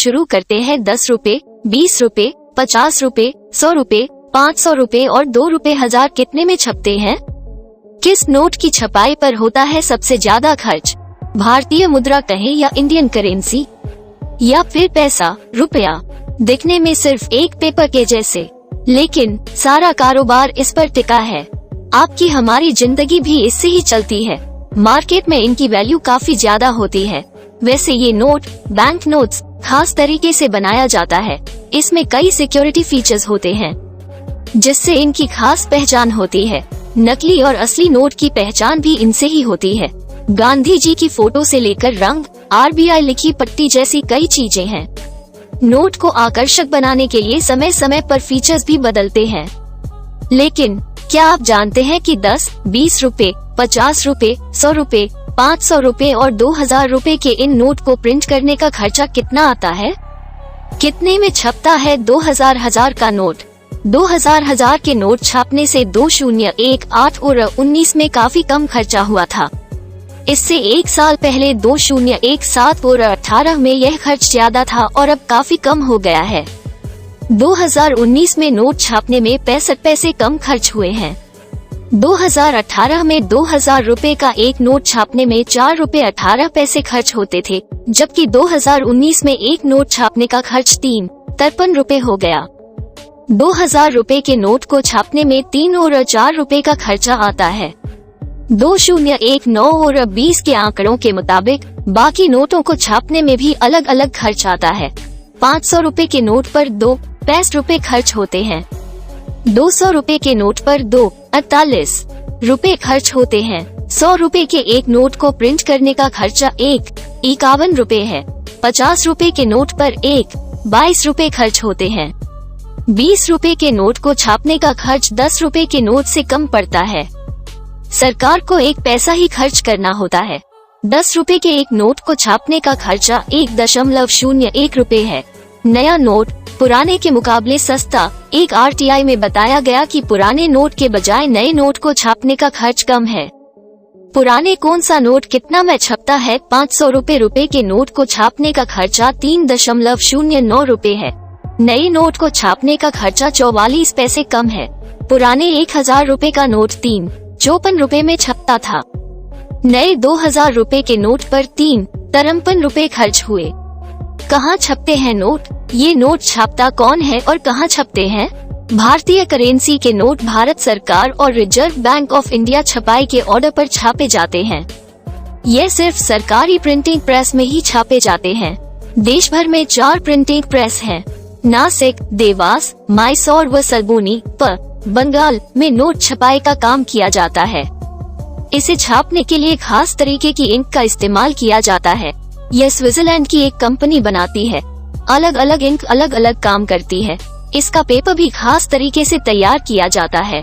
शुरू करते हैं 10 रुपए, 20 रुपए, 50 रुपए, 100 रुपए, 500 रुपए और 2 रुपए। हजार कितने में छपते हैं? किस नोट की छपाई पर होता है सबसे ज्यादा खर्च? भारतीय मुद्रा कहें या इंडियन करेंसी, या फिर पैसा, रुपया? दिखने में सिर्फ एक पेपर के जैसे, लेकिन सारा कारोबार इस पर टिका है। आपकी हमारी जिंदगी भी इससे ही चलती है। मार्केट में इनकी वैल्यू काफी ज्यादा होती है। वैसे ये नोट, बैंक नोट्स, खास तरीके से बनाया जाता है। इसमें कई सिक्योरिटी फीचर्स होते हैं जिससे इनकी खास पहचान होती है। नकली और असली नोट की पहचान भी इनसे ही होती है। गांधी जी की फोटो से लेकर रंग, RBI लिखी पट्टी जैसी कई चीजें हैं। नोट को आकर्षक बनाने के लिए समय समय पर फीचर्स भी बदलते हैं। लेकिन क्या आप जानते हैं कि 10, 20 रुपए, 50 रुपए, 100 रुपए, 500 रुपए और 2000 रुपए के इन नोट को प्रिंट करने का खर्चा कितना आता है? कितने में छपता है 2000 का नोट? 2000 के नोट छापने से 2018 और 19 में काफी कम खर्चा हुआ था। इससे एक साल पहले 2017 और 18 में यह खर्च ज्यादा था और अब काफी कम हो गया है। 2019 में नोट छापने में 65 पैसे कम खर्च हुए हैं। 2018 में 2000 रुपए का एक नोट छापने में 4 रुपए 18 पैसे खर्च होते थे, जबकि 2019 में एक नोट छापने का खर्च 53 रुपए हो गया। 2000 रुपए के नोट को छापने में 3 और 4 रुपए का खर्चा आता है। 2019 और 20 के आंकड़ों के मुताबिक बाकी नोटों को छापने में भी अलग अलग खर्च आता है। 500 रुपए के नोट पर 2 रुपए खर्च होते हैं। 200 रुपए के नोट पर 48 रुपए खर्च होते हैं। 100 रुपए के एक नोट को प्रिंट करने का खर्चा 51 रुपए है। 50 रुपए के नोट पर 22 रुपए खर्च होते हैं। 20 रुपए के नोट को छापने का खर्च 10 रुपए के नोट से कम पड़ता है। सरकार को 1 पैसा ही खर्च करना होता है। 10 रुपए के एक नोट को छापने का खर्चा 1.01 रुपए है। नया नोट पुराने के मुकाबले सस्ता। एक RTI में बताया गया कि पुराने नोट के बजाय नए नोट को छापने का खर्च कम है। पुराने कौन सा नोट कितना में छपता है? 500 रुपए के नोट को छापने का खर्चा 3.09 रुपए है। नए नोट को छापने का खर्चा 44 पैसे कम है। पुराने 1000 रुपए का नोट 54 रुपए में छपता था। नए 2000 रुपए के नोट पर 53 रुपए खर्च हुए। कहाँ छपते हैं नोट? ये नोट छापता कौन है और कहाँ छपते हैं? भारतीय करेंसी के नोट भारत सरकार और रिजर्व बैंक ऑफ इंडिया छपाई के ऑर्डर पर छापे जाते हैं। ये सिर्फ सरकारी प्रिंटिंग प्रेस में ही छापे जाते हैं। देश भर में 4 प्रिंटिंग प्रेस हैं। नासिक, देवास, मैसूर व सलबुनी, बंगाल में नोट छपाई का काम किया जाता है। इसे छापने के लिए खास तरीके की इंक का इस्तेमाल किया जाता है। यह स्विट्जरलैंड की एक कंपनी बनाती है। अलग अलग इंक अलग अलग काम करती है। इसका पेपर भी खास तरीके से तैयार किया जाता है।